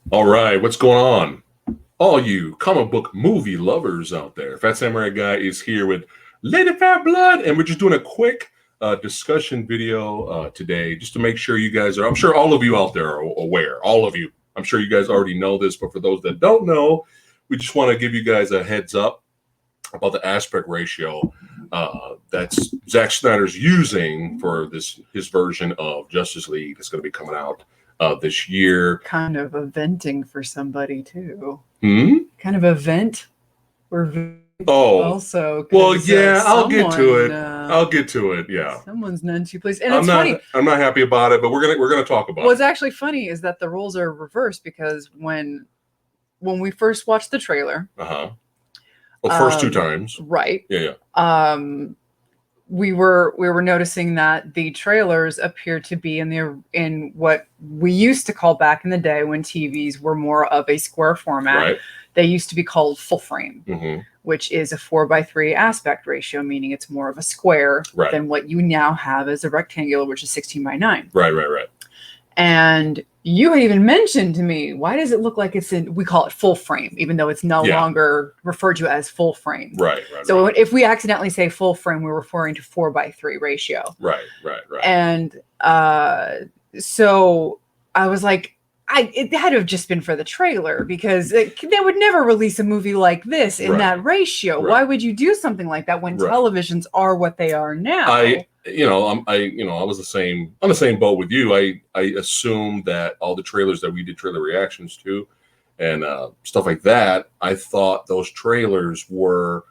All right, what's going on? All you comic book movie lovers out there. Fat Samurai Guy is here with Lady Fat Blood, and we're just doing a quick discussion video today just to make sure you guys are, I'm sure all of you out there are aware, all of you. I'm sure you guys already know this, but for those that don't know, we just want to give you guys a heads up about the aspect ratio that's Zack Snyder's using for his version of Justice League that's going to be coming out this year. Kind of a venting for somebody too. Hmm? Kind of a vent. We're also. Well, yeah, I'll get to it. I'll get to it. Yeah. Someone's none too pleased, and it's funny. I'm not happy about it, but we're gonna talk about it. What's actually funny is that the roles are reversed because when we first watched the trailer, well, first two times, right? Yeah. We were noticing that the trailers appear to be in what we used to call back in the day when TVs were more of a square format. Right. They used to be called full frame, which is a 4:3 aspect ratio, meaning it's more of a square than what you now have as a rectangular, which is 16:9. Right. And you had even mentioned to me, why does it look like we call it full frame, even though it's no longer referred to as full frame. Right. So if we accidentally say full frame, we're referring to 4:3 ratio. Right. And so I was like, it had to have just been for the trailer, because they would never release a movie like this in that ratio. Why would you do something like that when televisions are what they are now? I was on the same boat with you. I assumed that all the trailers that we did trailer reactions to and stuff like that, I thought those trailers were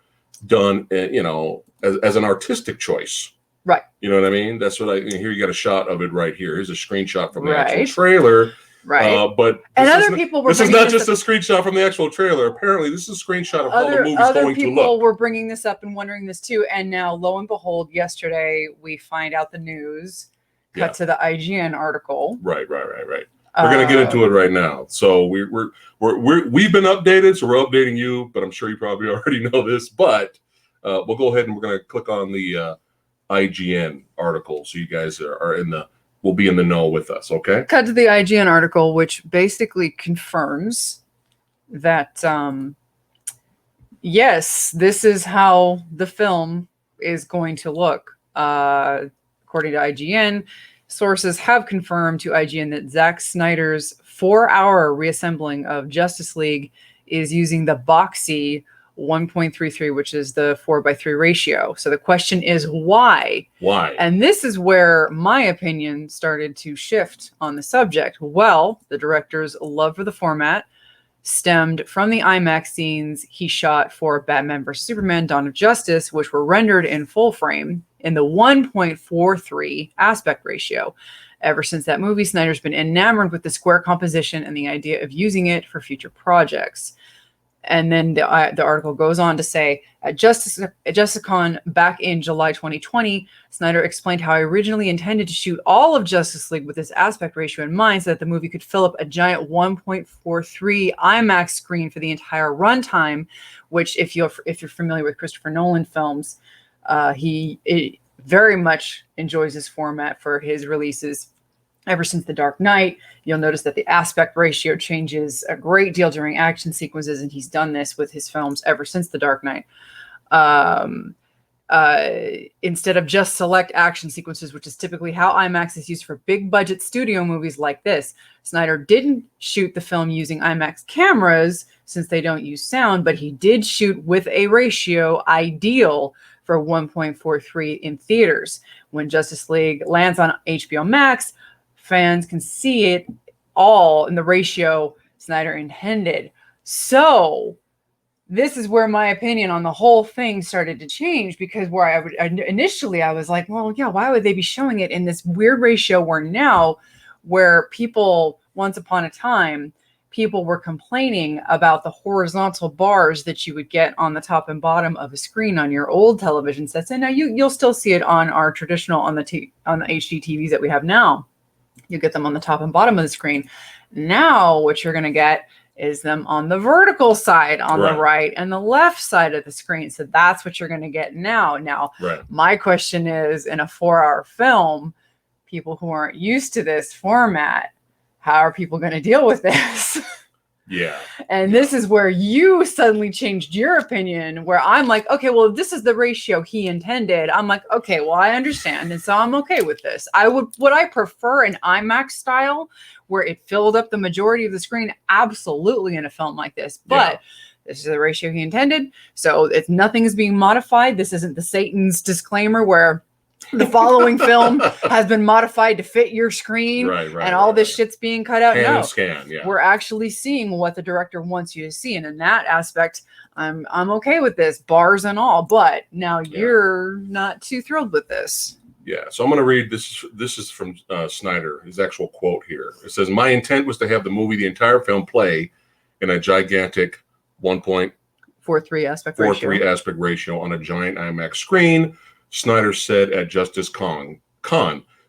done, as an artistic choice. Right. You know what I mean? That's what here you got a shot of it right here. Here's a screenshot from the actual trailer. Right. But people were. This is not just a screenshot from the actual trailer. Apparently, this is a screenshot of how the movie's going to look. Other people were bringing this up and wondering this too. And now, lo and behold, yesterday we find out the news. Cut to the IGN article. Right. We're going to get into it right now. So we've been updated, so we're updating you. But I'm sure you probably already know this. But we'll go ahead and we're going to click on the IGN article, so you guys will be in the know with us, okay? Cut to the IGN article, which basically confirms that, yes, this is how the film is going to look. According to IGN, sources have confirmed to IGN that Zack Snyder's 4-hour reassembling of Justice League is using the boxy 1.33, which is the 4:3 ratio. So the question is why? And this is where my opinion started to shift on the subject. Well, the director's love for the format stemmed from the IMAX scenes he shot for Batman vs. Superman: Dawn of Justice, which were rendered in full frame in the 1.43 aspect ratio. Ever since that movie, Snyder's been enamored with the square composition and the idea of using it for future projects. And then the article goes on to say, at JusticeCon back in July 2020, Snyder explained how he originally intended to shoot all of Justice League with this aspect ratio in mind, so that the movie could fill up a giant 1.43 IMAX screen for the entire runtime. Which, if you're familiar with Christopher Nolan films, he very much enjoys this format for his releases. Ever since The Dark Knight, you'll notice that the aspect ratio changes a great deal during action sequences, and he's done this with his films ever since The Dark Knight. Instead of just select action sequences, which is typically how IMAX is used for big budget studio movies like this, Snyder didn't shoot the film using IMAX cameras since they don't use sound, but he did shoot with a ratio ideal for 1.43 in theaters. When Justice League lands on HBO Max, fans can see it all in the ratio Snyder intended. So this is where my opinion on the whole thing started to change, because initially I was like, well, yeah, why would they be showing it in this weird ratio where people, once upon a time, people were complaining about the horizontal bars that you would get on the top and bottom of a screen on your old television sets. And now you'll still see it on our traditional, on the HD TVs that we have now. You get them on the top and bottom of the screen. Now what you're going to get is them on the vertical side, on the right and the left side of the screen. So that's what you're going to get now. Now, my question is, in a 4-hour film, people who aren't used to this format, how are people going to deal with this? Yeah. And this is where you suddenly changed your opinion, where I'm like, okay, well, this is the ratio he intended. I'm like, okay, well, I understand. And so I'm okay with this. Would I prefer an IMAX style where it filled up the majority of the screen? Absolutely, in a film like this. But this is the ratio he intended. So if nothing is being modified, this isn't the Satan's disclaimer where the following film has been modified to fit your screen and all this shit's being cut out. Pan no, and scan, we're actually seeing what the director wants you to see. And in that aspect, I'm okay with this, bars and all. But now you're not too thrilled with this. Yeah, so I'm going to read this. This is from Snyder, his actual quote here. It says, "My intent was to have the movie, the entire film, play in a gigantic 1.43 aspect ratio on a giant IMAX screen." Snyder said at Justice Con,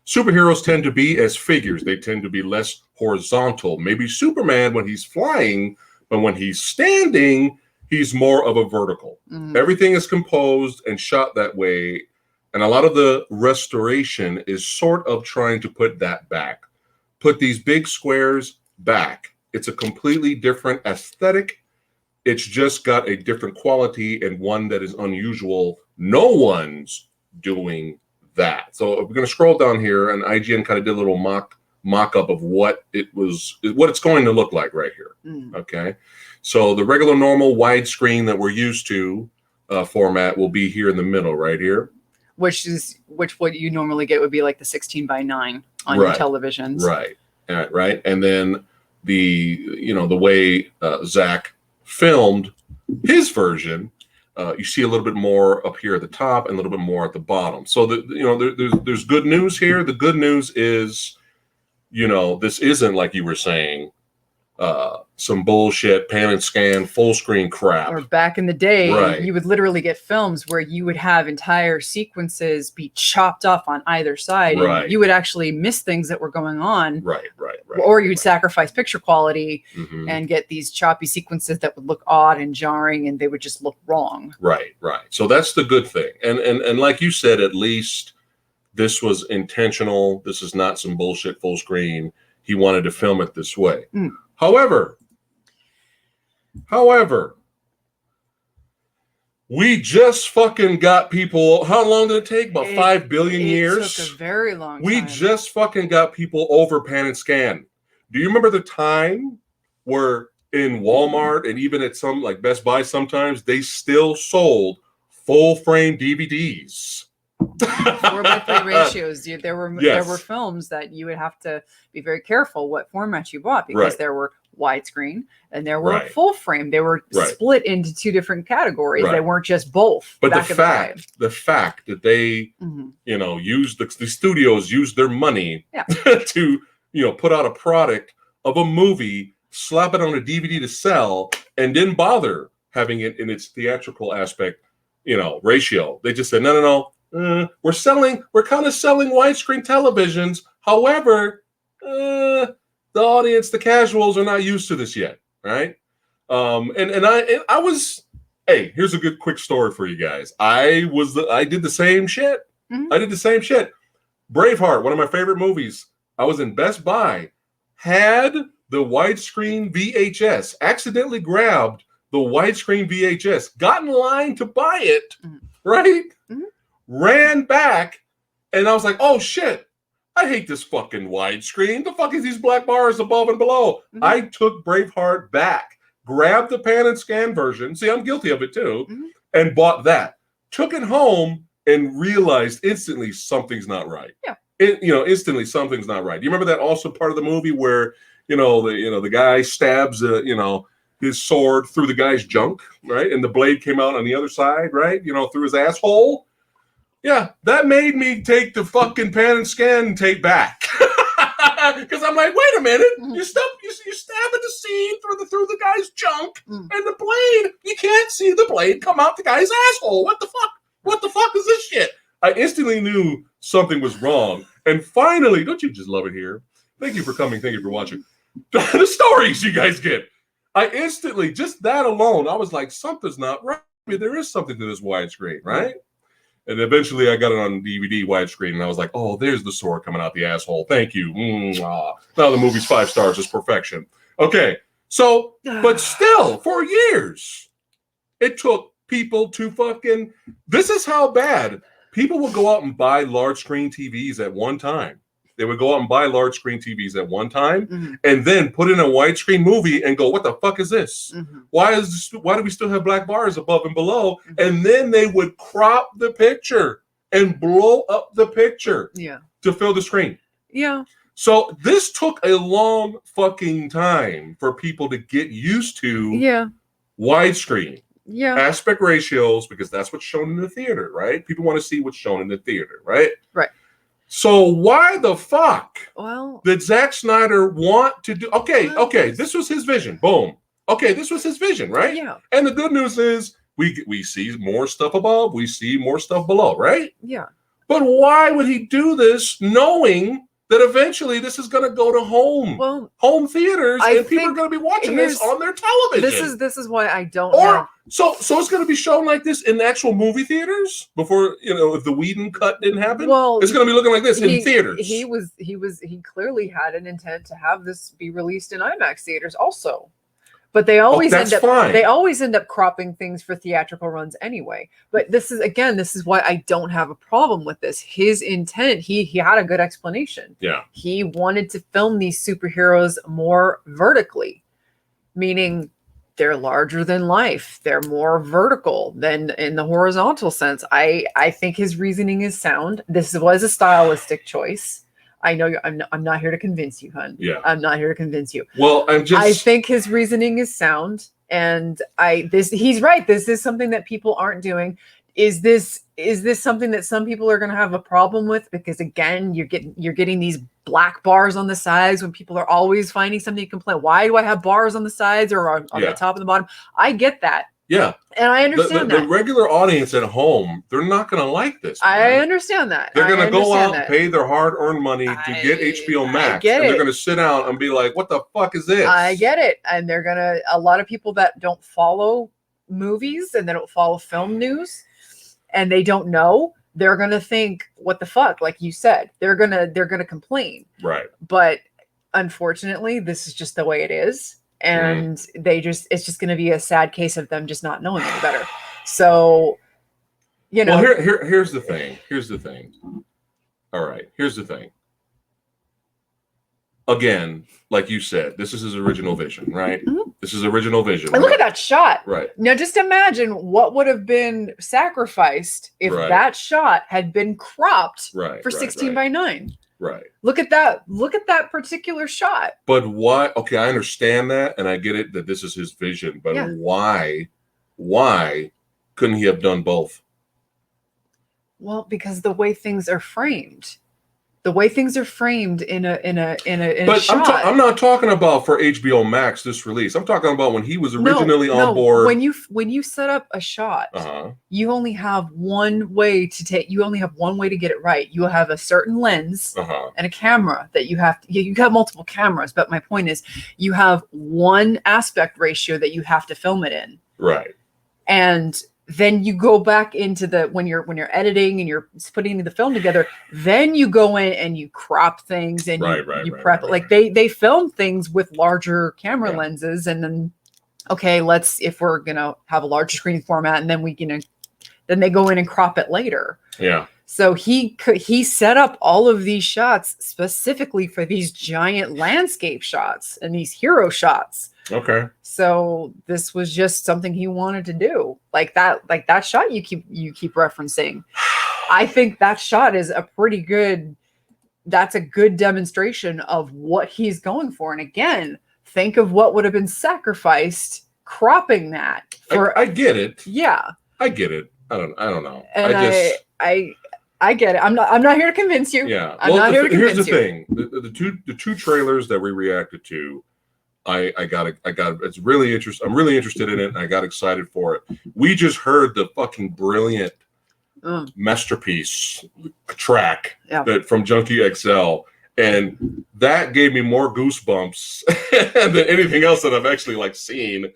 "Superheroes tend to be as figures. They tend to be less horizontal. Maybe Superman when he's flying, but when he's standing, he's more of a vertical. Everything is composed and shot that way. And a lot of the restoration is sort of trying to put that back. Put these big squares back. It's a completely different aesthetic. It's just got a different quality and one that is unusual. No one's doing that." So we're going to scroll down here, and IGN kind of did a little mock-up of what it's going to look like right here. Okay, so the regular normal widescreen that we're used to format will be here in the middle right here. Which what you normally get would be like the 16:9 on your televisions. Right. And then the way Zach filmed his version, you see a little bit more up here at the top and a little bit more at the bottom. So there's good news here. The good news is, this isn't, like you were saying, some bullshit pan and scan full screen crap. Or back in the day, you would literally get films where you would have entire sequences be chopped off on either side. And you would actually miss things that were going on. Or you would sacrifice picture quality and get these choppy sequences that would look odd and jarring, and they would just look wrong. Right. So that's the good thing. And like you said, at least this was intentional. This is not some bullshit full screen. He wanted to film it this way. However, we just fucking got people. How long did it take? About 5 billion years? It took a very long time. We just fucking got people over pan and scan. Do you remember the time where in Walmart and even at some like Best Buy sometimes they still sold full frame DVDs? 4:3 ratios. There were films that you would have to be very careful what format you bought, because there were widescreen and there were full frame. They were split into two different categories. They weren't just both. But the fact that they used the studios used their money to put out a product of a movie, slap it on a DVD to sell, and didn't bother having it in its theatrical aspect ratio. They just said no. We're kind of selling widescreen televisions. However, the audience, the casuals, are not used to this yet, right? I was. Hey, here's a good quick story for you guys. I did the same shit. I did the same shit. Braveheart, one of my favorite movies. I was in Best Buy, had the widescreen VHS, accidentally grabbed the widescreen VHS, got in line to buy it, right? Ran back, and I was like, oh shit, I hate this fucking widescreen. The fuck is these black bars above and below? I took Braveheart back, grabbed the pan and scan version. See, I'm guilty of it too, and bought that. Took it home and realized instantly something's not right. Instantly something's not right. Do you remember that also part of the movie where the guy stabs his sword through the guy's junk, right? And the blade came out on the other side, right? Through his asshole. Yeah, that made me take the fucking pan and scan tape back. Because I'm like, wait a minute, you stab at the seam through the guy's junk, and the blade, you can't see the blade come out the guy's asshole. What the fuck? What the fuck is this shit? I instantly knew something was wrong. And finally, don't you just love it here? Thank you for coming. Thank you for watching. The stories you guys get. I instantly, just that alone, I was like, something's not right. There is something to this widescreen, right? And eventually I got it on DVD widescreen, and I was like, oh, there's the sword coming out the asshole. Thank you. Now the movie's 5 stars. It's perfection. Okay, So, but still, for years, it took people to fucking. This is how bad people would go out and buy large screen TVs at one time. They would go out and buy large screen TVs at one time, and then put in a widescreen movie and go, "What the fuck is this? Why do we still have black bars above and below?" And then they would crop the picture and blow up the picture, to fill the screen. Yeah. So this took a long fucking time for people to get used to widescreen aspect ratios, because that's what's shown in the theater, right? People want to see what's shown in the theater, right? Right. So why the fuck did Zack Snyder want to do? Okay, this was his vision. Boom. Okay, this was his vision, right? Yeah. And the good news is we see more stuff above, we see more stuff below, right? Yeah. But why would he do this knowing that eventually this is going to go to home theaters, and people are going to be watching this on their television? This is why I don't. So it's going to be shown like this in actual movie theaters before, if the Whedon cut didn't happen. Well, it's going to be looking like this in theaters. He clearly had an intent to have this be released in IMAX theaters also. But they always end up cropping things for theatrical runs anyway. But this is why I don't have a problem with this. His intent, he had a good explanation. Yeah. He wanted to film these superheroes more vertically, meaning they're larger than life. They're more vertical than in the horizontal sense. I think his reasoning is sound. This was a stylistic choice. I know I'm not here to convince you, hun. Yeah. I'm not here to convince you. Well, I think his reasoning is sound, and he's right. This is something that people aren't doing. Is this something that some people are going to have a problem with? Because again, you're getting these black bars on the sides when people are always finding something to complain. Why do I have bars on the sides or on the top and the bottom? I get that. Yeah. And I understand that. The regular audience at home, they're not going to like this. Man. I understand that. They're going to go out and pay their hard-earned money to get HBO Max. And they're going to sit down and be like, what the fuck is this? I get it. And a lot of people that don't follow movies and they don't follow film news and they don't know, they're going to think, what the fuck? Like you said, they're going to complain. Right. But unfortunately, this is just the way it is. And it's just going to be a sad case of them just not knowing any better. So, Well, here's the thing. All right. Here's the thing. Again, like you said, this is his original vision, right? Mm-hmm. This is original vision. And look at that shot. Right. Now, just imagine what would have been sacrificed if that shot had been cropped for 16 by 9. Right. Look at that. Look at that particular shot. But why? Okay, I understand that, and I get it that this is his vision. But why couldn't he have done both? Well, because the way things are framed. The way things are framed in a shot. I'm not talking about for HBO Max this release. I'm talking about when he was originally on board. When you set up a shot, you only have one way to get it right. You have a certain lens and a camera that you have multiple cameras, but my point is you have one aspect ratio that you have to film it in. Right. And then you go back into when you're editing and you're putting the film together, then you go in and you crop things and you prep it. Like they film things with larger camera lenses, and then if we're gonna have a large screen format, and then then they go in and crop it later. Yeah. So he set up all of these shots specifically for these giant landscape shots and these hero shots. Okay. So this was just something he wanted to do. Like that shot you keep referencing. I think that shot is that's a good demonstration of what he's going for. And again, think of what would have been sacrificed cropping that for I get it. Yeah. I get it. I don't know. And I get it. I'm not here to convince you. Yeah. I'm not here to convince you. Here's the thing. The two trailers that we reacted to, I got it's really interesting. I'm really interested in it, and I got excited for it. We just heard the fucking brilliant masterpiece track from Junkie XL, and that gave me more goosebumps than anything else that I've actually seen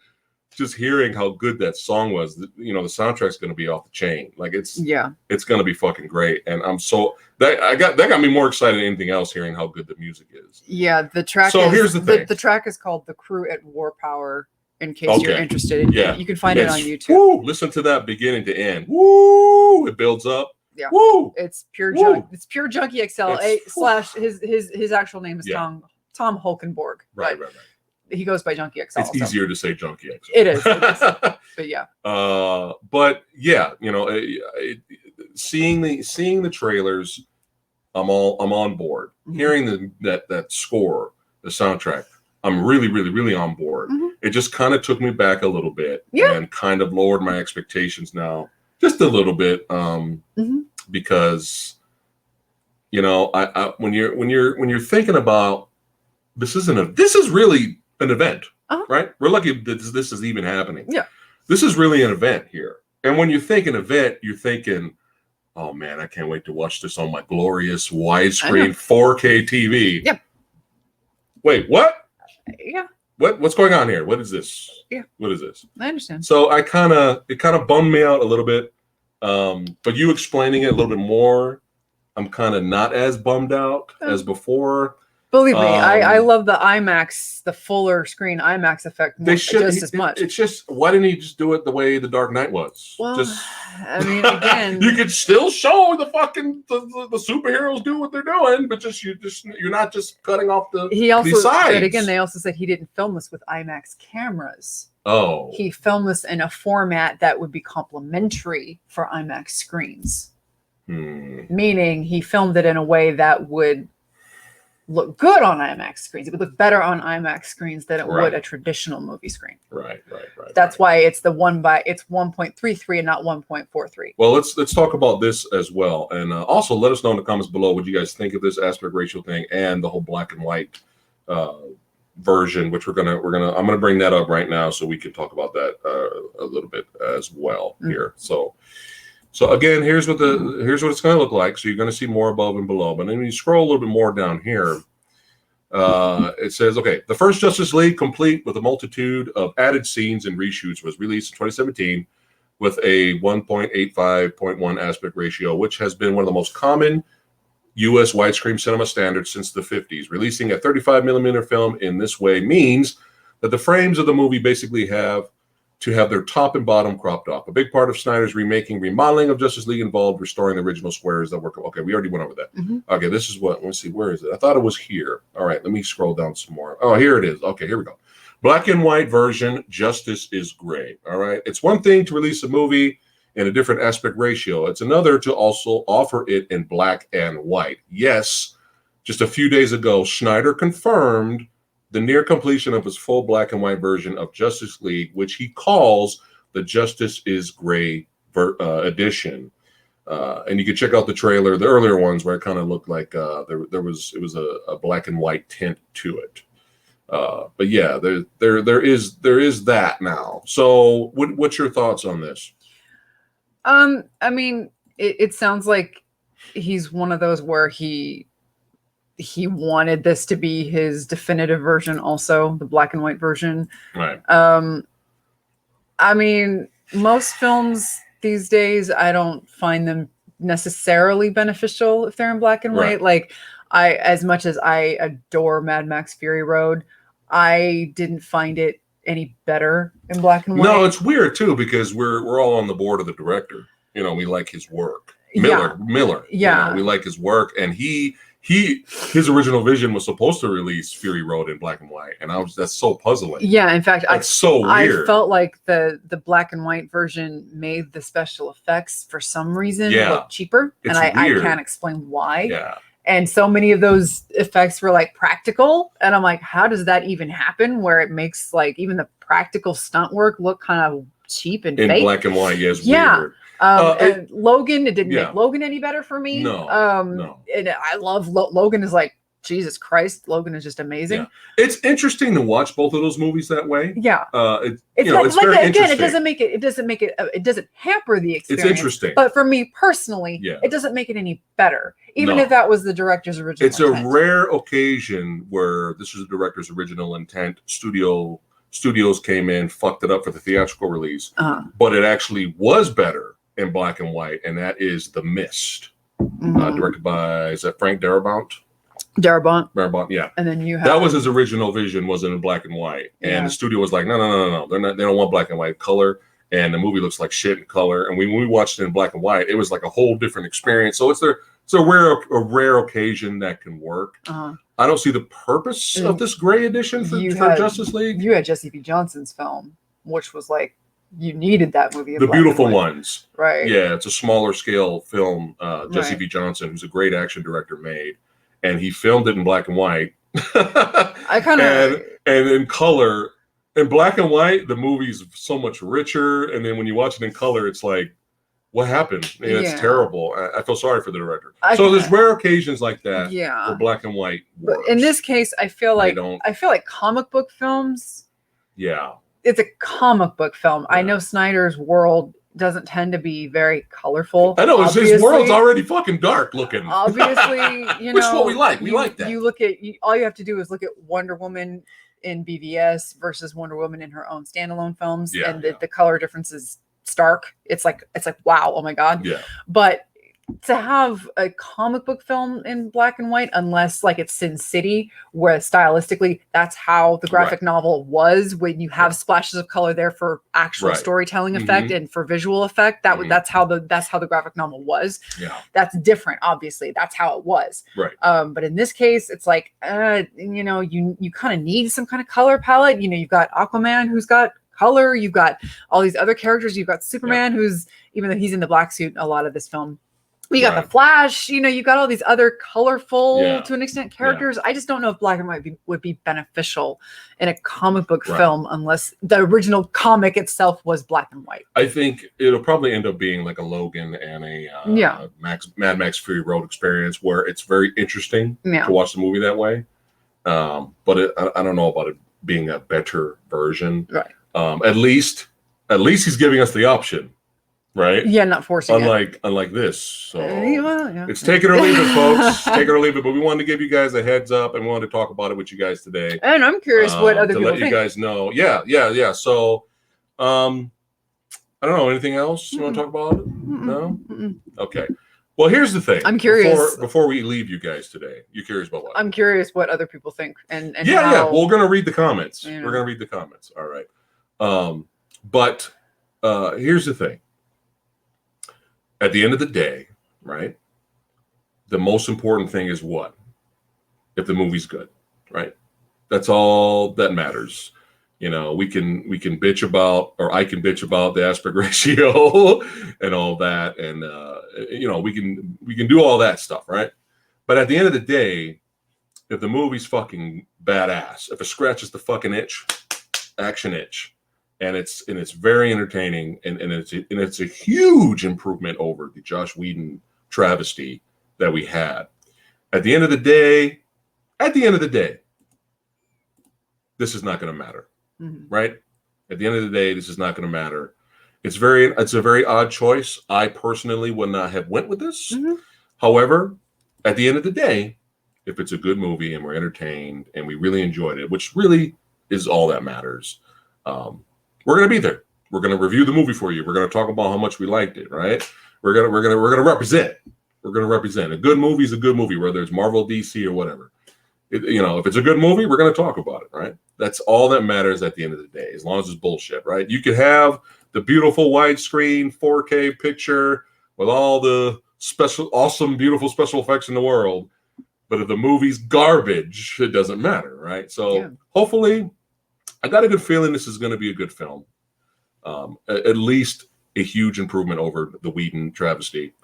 just hearing how good that song was, you know, the soundtrack's going to be off the chain. Like it's going to be fucking great. And I'm so that got me more excited than anything else hearing how good the music is. Yeah, the track. So here's the thing. The track is called "The Crew at War Power." In case you're interested, you can find it on YouTube. Woo, listen to that beginning to end. Woo, it builds up. Yeah, woo, it's pure junk. It's pure Junkie XL. / his actual name is Tom Holkenborg. Right. He goes by Junkie XL. It's easier to say Junkie XL. It is. But yeah. But yeah, you know, seeing the trailers, I'm on board. Mm-hmm. Hearing that score, the soundtrack, I'm really on board. Mm-hmm. It just kind of took me back a little bit and kind of lowered my expectations now just a little bit, because you know, I when you're thinking about this is really an event, right? We're lucky that this is even happening. Yeah, this is really an event here. And when you think an event, you're thinking, oh man, I can't wait to watch this on my glorious widescreen 4K TV. Yep. Wait, what? Yeah. What's going on here? What is this? Yeah. What is this? I understand. So it kind of bummed me out a little bit. But you explaining it a little bit more, I'm kind of not as bummed out as before. Believe me, I love the IMAX, the fuller screen IMAX effect just as much. It's just, why didn't he just do it the way The Dark Knight was? Well, I mean, again, you could still show the fucking the superheroes do what they're doing, but you're not just cutting off the sides. But again, they also said he didn't film this with IMAX cameras. Oh, he filmed this in a format that would be complementary for IMAX screens. Meaning, he filmed it in a way that would look good on IMAX screens. It would look better on IMAX screens than it would a traditional movie screen. Right. That's why it's it's 1.33 and not 1.43. Well, let's talk about this as well, and also let us know in the comments below what you guys think of this aspect ratio thing and the whole black and white version, which I'm gonna bring that up right now so we can talk about that a little bit as well here. So again, here's what it's going to look like. So you're going to see more above and below. But then when you scroll a little bit more down here, it says, okay, the first Justice League, complete with a multitude of added scenes and reshoots, was released in 2017 with a 1.85.1 aspect ratio, which has been one of the most common U.S. widescreen cinema standards since the 50s. Releasing a 35mm film in this way means that the frames of the movie basically have to have their top and bottom cropped off. A big part of Snyder's remodeling of Justice League involved restoring the original squares that were... Okay, we already went over that. Okay, this is what... Let's see, where is it? I thought it was here. All right, let me scroll down some more. Oh, here it is. Okay, here we go. Black and white version, Justice is Gray. All right, it's one thing to release a movie in a different aspect ratio. It's another to also offer it in black and white. Yes, just a few days ago, Snyder confirmed the near completion of his full black and white version of Justice League, which he calls the Justice is Gray edition. And you can check out the trailer, the earlier ones, where it kind of looked like there was a black and white tint to it. But yeah, there is that now. So what's your thoughts on this? I mean, it sounds like he's one of those where he wanted this to be his definitive version, also the black and white version. Right. I mean, most films these days, I don't find them necessarily beneficial if they're in black and white. Like, as much as I adore Mad Max Fury Road, I didn't find it any better in black and white. No, it's weird too, because we're all on the board of the director. You know, we like his work. Miller. Yeah. You know, we like his work, and his original vision was supposed to release Fury Road in black and white, and that's so puzzling. Yeah, in fact, that's so weird. I felt like the black and white version made the special effects for some reason look cheaper, and I can't explain why. Yeah. And so many of those effects were like practical, and I'm like, how does that even happen? Where it makes like even the practical stunt work look kind of cheap and in fake. Black and white. Yes, weird. And Logan, it didn't make Logan any better for me. No. And I love Logan. Is like, Jesus Christ, Logan is just amazing. Yeah. It's interesting to watch both of those movies that way. Yeah. It's like very again, interesting. it doesn't hamper the experience. It's interesting. But for me personally, it doesn't make it any better, even if that was the director's original intent. A rare occasion where this is the director's original intent. Studio studios came in, fucked it up for the theatrical release, Uh-huh. but it actually was better in black and white, and that is The Mist, directed by, is that Frank Darabont? Darabont, yeah. and then you have that was his original vision, was in black and white, and the studio was like, no, they don't want black and white, color, and the movie looks like shit in color. And when we watched it in black and white, it was like a whole different experience. So it's a rare occasion that can work. I don't see the purpose of this gray edition for Justice League. You had Jesse B. Johnson's film, which was like, you needed that movie. The Beautiful Ones. Right. Yeah, it's a smaller scale film. Jesse B. Johnson, who's a great action director, made. And he filmed it in black and white. And in color. In black and white, the movie's so much richer. And then when you watch it in color, it's like, what happened? And it's terrible. I feel sorry for the director. So there's rare occasions like that where black and white works. But in this case, I feel like comic book films. Yeah. It's a comic book film. Yeah. I know Snyder's world doesn't tend to be very colorful. I know, his world's already fucking dark looking. Obviously, you know. Which is what we like. We like that. You look at, all you have to do is look at Wonder Woman in BVS versus Wonder Woman in her own standalone films. And the color difference is stark. It's like, wow, oh my God. Yeah. But to have a comic book film in black and white, unless like it's Sin City, where stylistically that's how the graphic novel was, when you have splashes of color there for actual storytelling effect and for visual effect, that's how the graphic novel was. Yeah, that's different. Obviously, that's how it was. Right. But in this case, it's like you know, you kind of need some kind of color palette. You know, you've got Aquaman, who's got color. You've got all these other characters. You've got Superman, who's, even though he's in the black suit a lot of this film. We got the Flash, you know, you got all these other colorful, to an extent, characters. I just don't know if black and white would be beneficial in a comic book film unless the original comic itself was black and white. I think it'll probably end up being like a Logan and a Mad Max Fury Road experience, where it's very interesting to watch the movie that way. But I don't know about it being a better version. Right. At least he's giving us the option. Right. Yeah, not forcing unlike this. So it's take it or leave it, folks. Take it or leave it. But we wanted to give you guys a heads up, and we wanted to talk about it with you guys today. And I'm curious what other people think. To let you guys know. Yeah. So, I don't know. Anything else you want to talk about? No. Okay. Well, here's the thing. I'm curious. Before we leave you guys today, you curious about what? I'm curious what other people think. And yeah. Well, we're gonna read the comments. We're gonna read the comments. All right. But here's the thing. At the end of the day, right? The most important thing is what? If the movie's good, right? That's all that matters. You know, we can bitch about, or I can bitch about the aspect ratio and all that, and you know, we can do all that stuff, right? But at the end of the day, if the movie's fucking badass, if it scratches the fucking itch, action itch, and it's very entertaining, and it's a huge improvement over the Joss Whedon travesty that we had. At the end of the day, this is not going to matter, right? At the end of the day, this is not going to matter. It's a very odd choice. I personally would not have went with this. However, at the end of the day, if it's a good movie and we're entertained and we really enjoyed it, which really is all that matters, we're going to be there. We're going to review the movie for you. We're going to talk about how much we liked it, right? We're going to represent. We're going to represent. A good movie is a good movie, whether it's Marvel, DC, or whatever. You know, if it's a good movie, we're going to talk about it, right? That's all that matters at the end of the day, as long as it's bullshit, right? You could have the beautiful widescreen 4K picture with all the awesome, beautiful special effects in the world, but if the movie's garbage, it doesn't matter, right? So hopefully, I got a good feeling this is going to be a good film. At least a huge improvement over the Whedon travesty.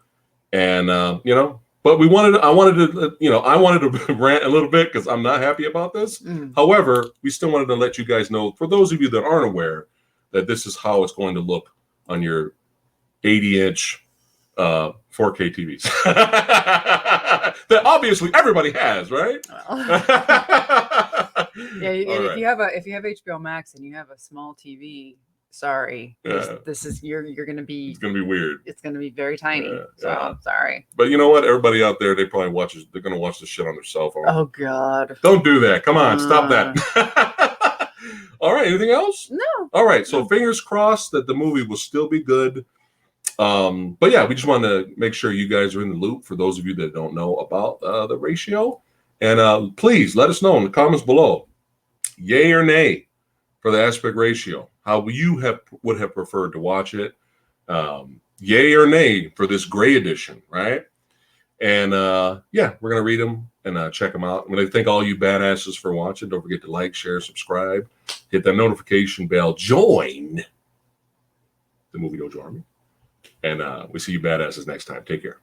And, you know, but I wanted to rant a little bit because I'm not happy about this. However, we still wanted to let you guys know, for those of you that aren't aware, that this is how it's going to look on your 80-inch 4K TVs. That obviously everybody has, right? Yeah, if you have HBO Max and you have a small TV, sorry, this is you're gonna be. It's gonna be weird. It's gonna be very tiny. Sorry. But you know what? Everybody out there, they're gonna watch this shit on their cell phone. Oh God! Don't do that. Come on, stop that. All right. Anything else? No. All right. So fingers crossed that the movie will still be good. But yeah, we just want to make sure you guys are in the loop for those of you that don't know about the ratio. And please let us know in the comments below, yay or nay for the aspect ratio. How you would have preferred to watch it. Yay or nay for this gray edition, right? And yeah, we're gonna read them and check them out. I'm gonna thank all you badasses for watching. Don't forget to like, share, subscribe, hit that notification bell, join the Movie Dojo Army, and we see you badasses next time. Take care.